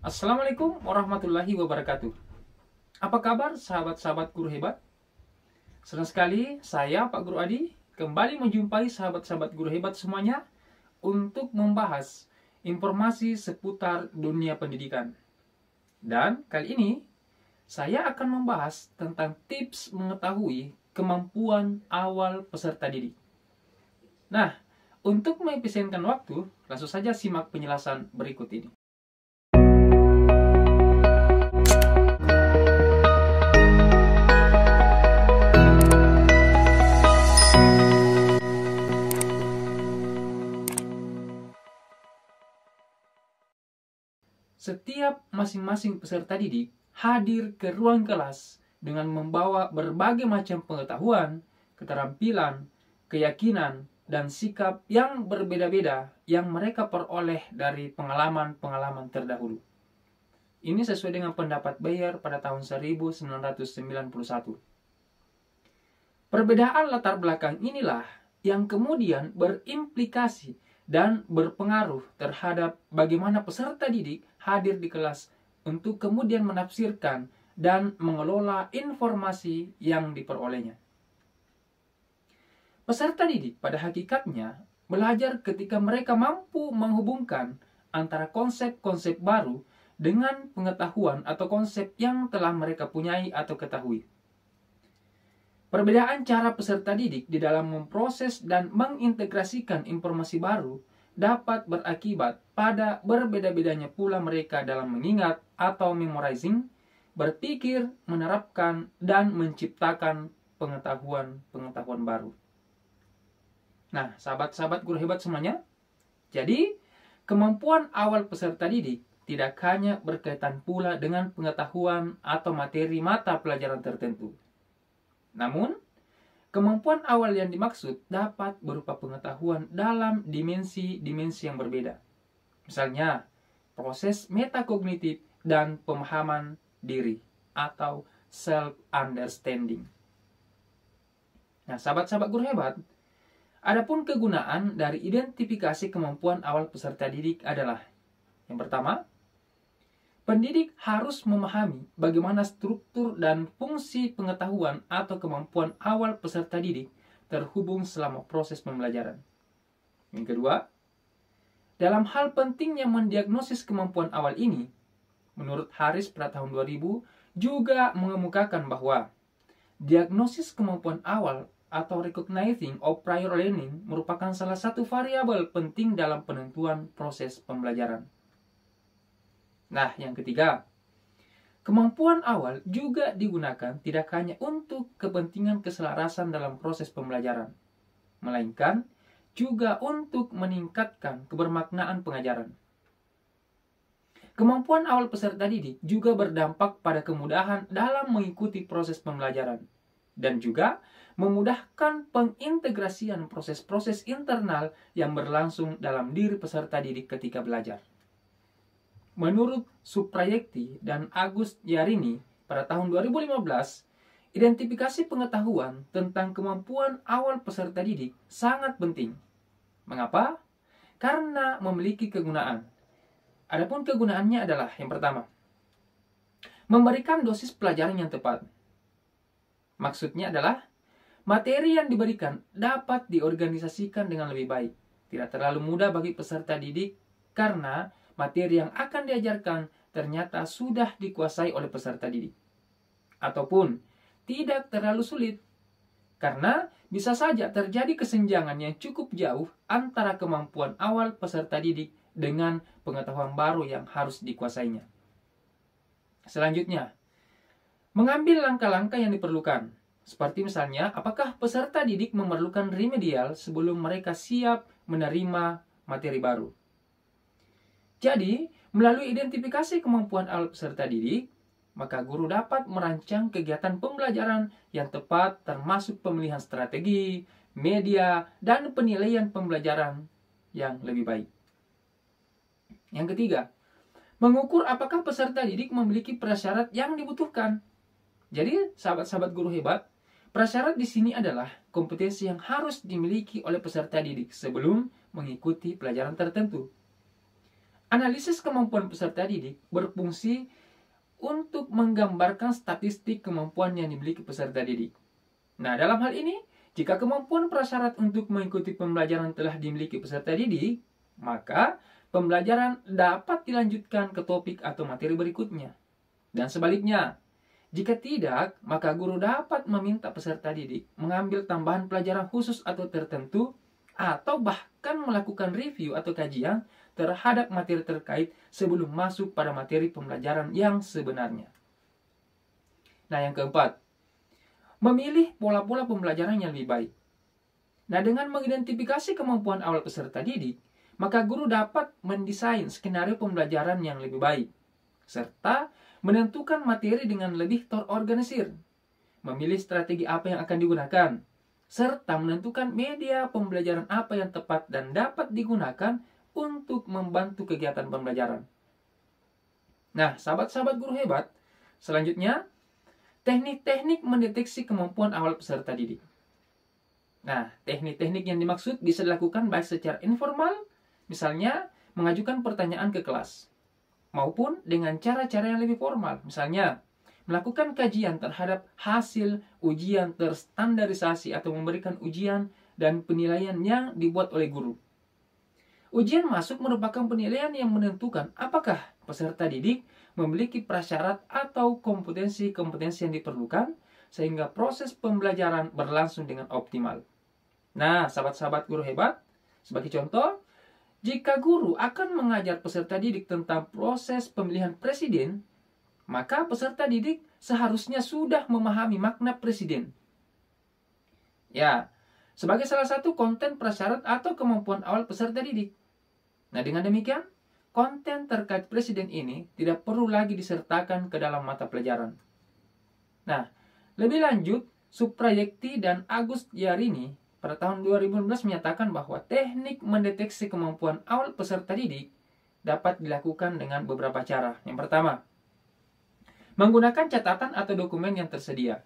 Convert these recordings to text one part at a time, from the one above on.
Assalamualaikum warahmatullahi wabarakatuh. Apa kabar sahabat-sahabat guru hebat? Senang sekali saya Pak Guru Adi kembali menjumpai sahabat-sahabat guru hebat semuanya untuk membahas informasi seputar dunia pendidikan. Dan kali ini saya akan membahas tentang tips mengetahui kemampuan awal peserta didik. Nah, untuk mengefisienkan waktu, langsung saja simak penjelasan berikut ini. Setiap masing-masing peserta didik hadir ke ruang kelas dengan membawa berbagai macam pengetahuan, keterampilan, keyakinan, dan sikap yang berbeda-beda yang mereka peroleh dari pengalaman-pengalaman terdahulu. Ini sesuai dengan pendapat Bayer pada tahun 1991. Perbedaan latar belakang inilah yang kemudian berimplikasi dan berpengaruh terhadap bagaimana peserta didik hadir di kelas untuk kemudian menafsirkan dan mengelola informasi yang diperolehnya. Peserta didik pada hakikatnya belajar ketika mereka mampu menghubungkan antara konsep-konsep baru dengan pengetahuan atau konsep yang telah mereka punyai atau ketahui. Perbedaan cara peserta didik di dalam memproses dan mengintegrasikan informasi baru dapat berakibat pada berbeda-bedanya pula mereka dalam mengingat atau memorizing, berpikir, menerapkan, dan menciptakan pengetahuan-pengetahuan baru. Nah, sahabat-sahabat guru hebat semuanya, jadi kemampuan awal peserta didik tidak hanya berkaitan pula dengan pengetahuan atau materi mata pelajaran tertentu. Namun, kemampuan awal yang dimaksud dapat berupa pengetahuan dalam dimensi-dimensi yang berbeda. Misalnya, proses metakognitif dan pemahaman diri atau self-understanding. Nah, sahabat-sahabat guru hebat, adapun kegunaan dari identifikasi kemampuan awal peserta didik adalah yang pertama, pendidik harus memahami bagaimana struktur dan fungsi pengetahuan atau kemampuan awal peserta didik terhubung selama proses pembelajaran. Yang kedua, dalam hal pentingnya mendiagnosis kemampuan awal ini, menurut Harris pada tahun 2000 juga mengemukakan bahwa diagnosis kemampuan awal atau recognizing of prior learning merupakan salah satu variabel penting dalam penentuan proses pembelajaran. Nah, yang ketiga, kemampuan awal juga digunakan tidak hanya untuk kepentingan keselarasan dalam proses pembelajaran, melainkan juga untuk meningkatkan kebermaknaan pengajaran. Kemampuan awal peserta didik juga berdampak pada kemudahan dalam mengikuti proses pembelajaran dan juga memudahkan pengintegrasian proses-proses internal yang berlangsung dalam diri peserta didik ketika belajar. Menurut Suprayekti dan Agus Yarini pada tahun 2015, identifikasi pengetahuan tentang kemampuan awal peserta didik sangat penting. Mengapa? Karena memiliki kegunaan. Adapun kegunaannya adalah yang pertama, memberikan dosis pelajaran yang tepat. Maksudnya adalah materi yang diberikan dapat diorganisasikan dengan lebih baik. Tidak terlalu mudah bagi peserta didik karena materi yang akan diajarkan ternyata sudah dikuasai oleh peserta didik. Ataupun tidak terlalu sulit, karena bisa saja terjadi kesenjangan yang cukup jauh antara kemampuan awal peserta didik dengan pengetahuan baru yang harus dikuasainya. Selanjutnya, mengambil langkah-langkah yang diperlukan. Seperti misalnya, apakah peserta didik memerlukan remedial sebelum mereka siap menerima materi baru. Jadi, melalui identifikasi kemampuan awal peserta didik, maka guru dapat merancang kegiatan pembelajaran yang tepat termasuk pemilihan strategi, media, dan penilaian pembelajaran yang lebih baik. Yang ketiga, mengukur apakah peserta didik memiliki prasyarat yang dibutuhkan. Jadi, sahabat-sahabat guru hebat, prasyarat di sini adalah kompetensi yang harus dimiliki oleh peserta didik sebelum mengikuti pelajaran tertentu. Analisis kemampuan peserta didik berfungsi untuk menggambarkan statistik kemampuan yang dimiliki peserta didik. Nah, dalam hal ini, jika kemampuan prasyarat untuk mengikuti pembelajaran telah dimiliki peserta didik, maka pembelajaran dapat dilanjutkan ke topik atau materi berikutnya. Dan sebaliknya, jika tidak, maka guru dapat meminta peserta didik mengambil tambahan pelajaran khusus atau tertentu, atau bahkan melakukan review atau kajian terhadap materi terkait sebelum masuk pada materi pembelajaran yang sebenarnya. Nah, yang keempat, memilih pola-pola pembelajaran yang lebih baik. Nah, dengan mengidentifikasi kemampuan awal peserta didik, maka guru dapat mendesain skenario pembelajaran yang lebih baik, serta menentukan materi dengan lebih terorganisir, memilih strategi apa yang akan digunakan, serta menentukan media pembelajaran apa yang tepat dan dapat digunakan untuk membantu kegiatan pembelajaran. Nah, sahabat-sahabat guru hebat, selanjutnya, teknik-teknik mendeteksi kemampuan awal peserta didik. Nah, teknik-teknik yang dimaksud bisa dilakukan baik secara informal, misalnya mengajukan pertanyaan ke kelas, maupun dengan cara-cara yang lebih formal, misalnya melakukan kajian terhadap hasil ujian terstandarisasi atau memberikan ujian dan penilaian yang dibuat oleh guru. Ujian masuk merupakan penilaian yang menentukan apakah peserta didik memiliki prasyarat atau kompetensi-kompetensi yang diperlukan sehingga proses pembelajaran berlangsung dengan optimal. Nah, sahabat-sahabat guru hebat, sebagai contoh, jika guru akan mengajar peserta didik tentang proses pemilihan presiden, maka peserta didik seharusnya sudah memahami makna presiden. Ya, sebagai salah satu konten prasyarat atau kemampuan awal peserta didik. Nah, dengan demikian, konten terkait presiden ini tidak perlu lagi disertakan ke dalam mata pelajaran. Nah, lebih lanjut, Suprayekti dan Agus Yarini pada tahun 2015 menyatakan bahwa teknik mendeteksi kemampuan awal peserta didik dapat dilakukan dengan beberapa cara. Yang pertama, menggunakan catatan atau dokumen yang tersedia.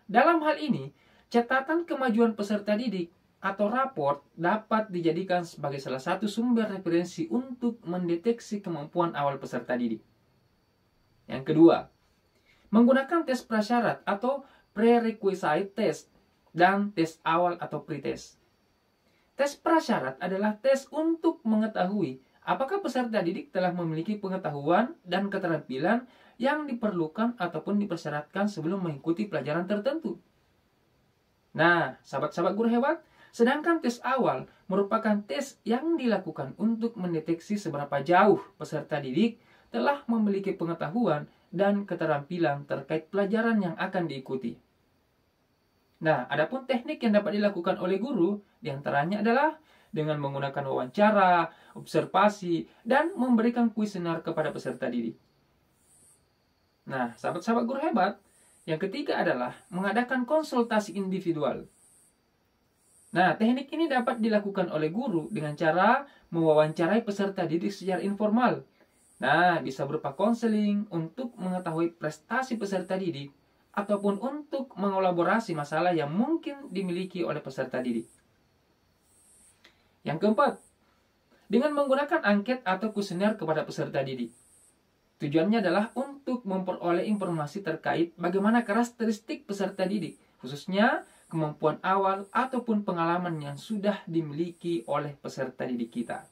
Dalam hal ini, catatan kemajuan peserta didik atau raport dapat dijadikan sebagai salah satu sumber referensi untuk mendeteksi kemampuan awal peserta didik. Yang kedua, menggunakan tes prasyarat atau prerequisite test dan tes awal atau pretest. Tes prasyarat adalah tes untuk mengetahui apakah peserta didik telah memiliki pengetahuan dan keterampilan yang diperlukan ataupun dipersyaratkan sebelum mengikuti pelajaran tertentu. Nah, sahabat-sahabat guru hebat, sedangkan tes awal merupakan tes yang dilakukan untuk mendeteksi seberapa jauh peserta didik telah memiliki pengetahuan dan keterampilan terkait pelajaran yang akan diikuti. Nah, adapun teknik yang dapat dilakukan oleh guru diantaranya adalah dengan menggunakan wawancara, observasi, dan memberikan kuesioner kepada peserta didik. Nah, sahabat-sahabat guru hebat, yang ketiga adalah mengadakan konsultasi individual. Nah, teknik ini dapat dilakukan oleh guru dengan cara mewawancarai peserta didik secara informal. Nah, bisa berupa konseling untuk mengetahui prestasi peserta didik ataupun untuk mengelaborasi masalah yang mungkin dimiliki oleh peserta didik. Yang keempat, dengan menggunakan angket atau kuesioner kepada peserta didik. Tujuannya adalah untuk memperoleh informasi terkait bagaimana karakteristik peserta didik, khususnya kemampuan awal ataupun pengalaman yang sudah dimiliki oleh peserta didik kita.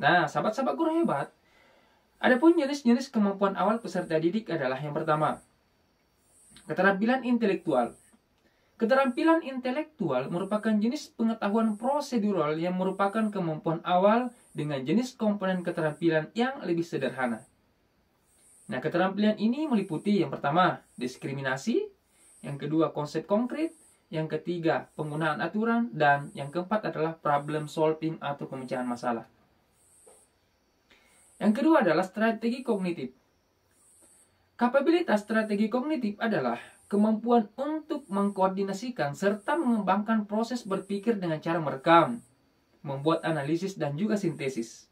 Nah, sahabat-sahabat guru hebat, adapun jenis-jenis kemampuan awal peserta didik adalah yang pertama, keterampilan intelektual. Keterampilan intelektual merupakan jenis pengetahuan prosedural yang merupakan kemampuan awal dengan jenis komponen keterampilan yang lebih sederhana. Nah, keterampilan ini meliputi yang pertama, diskriminasi, yang kedua, konsep konkret, yang ketiga, penggunaan aturan, dan yang keempat adalah problem solving atau pemecahan masalah. Yang kedua adalah strategi kognitif. Kapabilitas strategi kognitif adalah kemampuan untuk mengkoordinasikan serta mengembangkan proses berpikir dengan cara merekam, membuat analisis dan juga sintesis.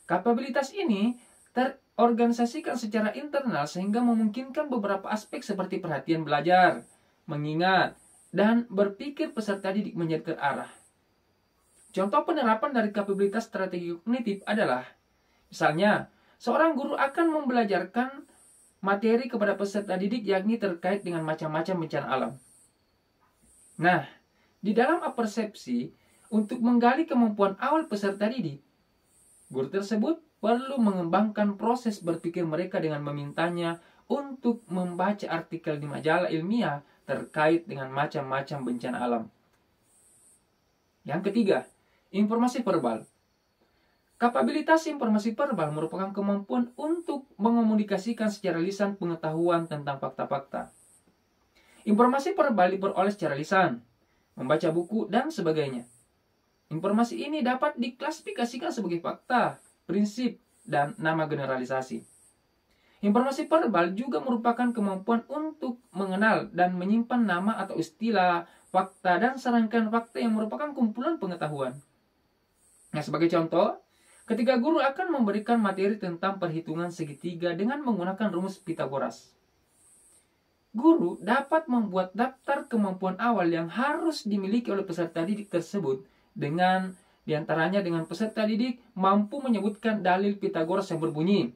Kapabilitas ini terorganisasikan secara internal sehingga memungkinkan beberapa aspek seperti perhatian belajar, mengingat, dan berpikir peserta didik menjadi terarah. Contoh penerapan dari kapabilitas strategi kognitif adalah, misalnya, seorang guru akan membelajarkan materi kepada peserta didik yakni terkait dengan macam-macam bencana alam. Nah, di dalam apersepsi, untuk menggali kemampuan awal peserta didik, guru tersebut perlu mengembangkan proses berpikir mereka dengan memintanya untuk membaca artikel di majalah ilmiah terkait dengan macam-macam bencana alam. Yang ketiga, informasi verbal. Kapabilitas informasi verbal merupakan kemampuan untuk mengomunikasikan secara lisan pengetahuan tentang fakta-fakta. Informasi verbal diperoleh secara lisan, membaca buku, dan sebagainya. Informasi ini dapat diklasifikasikan sebagai fakta, prinsip, dan nama generalisasi. Informasi verbal juga merupakan kemampuan untuk mengenal dan menyimpan nama atau istilah, fakta, dan serangkaian fakta yang merupakan kumpulan pengetahuan. Nah, sebagai contoh, ketika guru akan memberikan materi tentang perhitungan segitiga dengan menggunakan rumus Pythagoras, guru dapat membuat daftar kemampuan awal yang harus dimiliki oleh peserta didik tersebut dengan diantaranya dengan peserta didik mampu menyebutkan dalil Pythagoras yang berbunyi,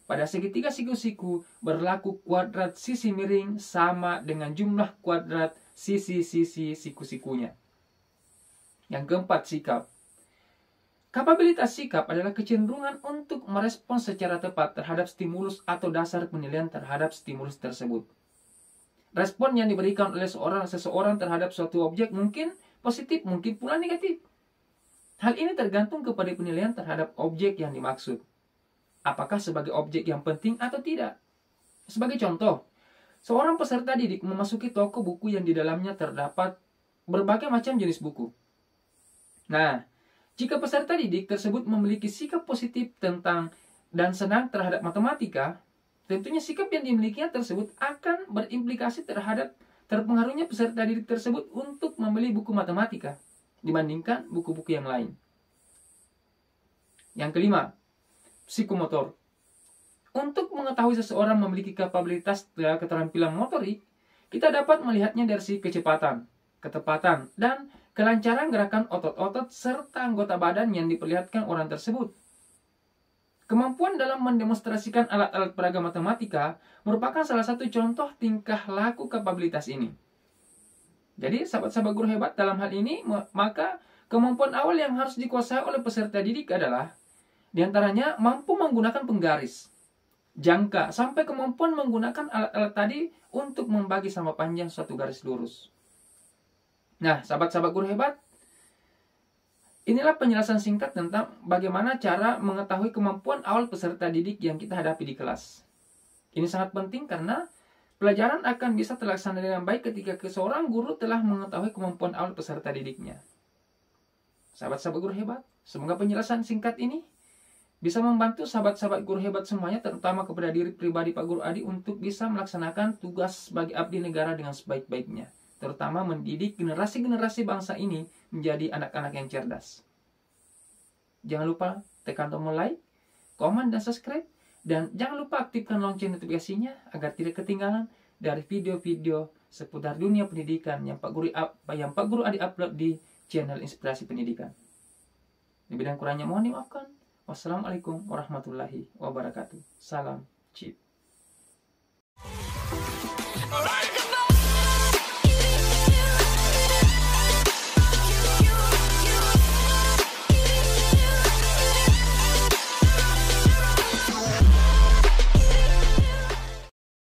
pada segitiga siku-siku berlaku kuadrat sisi miring sama dengan jumlah kuadrat sisi-sisi siku-sikunya. Yang keempat, sikap. Kapabilitas sikap adalah kecenderungan untuk merespons secara tepat terhadap stimulus atau dasar penilaian terhadap stimulus tersebut. Respon yang diberikan oleh seseorang terhadap suatu objek mungkin positif, mungkin pula negatif. Hal ini tergantung kepada penilaian terhadap objek yang dimaksud. Apakah sebagai objek yang penting atau tidak? Sebagai contoh, seorang peserta didik memasuki toko buku yang di dalamnya terdapat berbagai macam jenis buku. Nah, jika peserta didik tersebut memiliki sikap positif tentang dan senang terhadap matematika, tentunya sikap yang dimilikinya tersebut akan berimplikasi terhadap terpengaruhnya peserta didik tersebut untuk membeli buku matematika dibandingkan buku-buku yang lain. Yang kelima, psikomotor. Untuk mengetahui seseorang memiliki kapabilitas keterampilan motorik, kita dapat melihatnya dari sisi kecepatan, ketepatan, dan kelancaran gerakan otot-otot serta anggota badan yang diperlihatkan orang tersebut. Kemampuan dalam mendemonstrasikan alat-alat peraga matematika merupakan salah satu contoh tingkah laku kapabilitas ini. Jadi, sahabat-sahabat guru hebat, dalam hal ini, maka kemampuan awal yang harus dikuasai oleh peserta didik adalah diantaranya mampu menggunakan penggaris, jangka, sampai kemampuan menggunakan alat-alat tadi untuk membagi sama panjang suatu garis lurus. Nah, sahabat-sahabat guru hebat, inilah penjelasan singkat tentang bagaimana cara mengetahui kemampuan awal peserta didik yang kita hadapi di kelas. Ini sangat penting karena pelajaran akan bisa terlaksana dengan baik ketika seorang guru telah mengetahui kemampuan awal peserta didiknya. Sahabat-sahabat guru hebat, semoga penjelasan singkat ini bisa membantu sahabat-sahabat guru hebat semuanya, terutama kepada diri pribadi Pak Guru Adi, untuk bisa melaksanakan tugas sebagai abdi negara dengan sebaik-baiknya, terutama mendidik generasi-generasi bangsa ini menjadi anak-anak yang cerdas. Jangan lupa tekan tombol like, komen, dan subscribe, dan jangan lupa aktifkan lonceng notifikasinya agar tidak ketinggalan dari video-video seputar dunia pendidikan yang Pak Guru Adi upload di channel Inspirasi Pendidikan. Lebih dan kurangnya mohon dimaafkan. Wassalamualaikum warahmatullahi wabarakatuh. Salam Cip.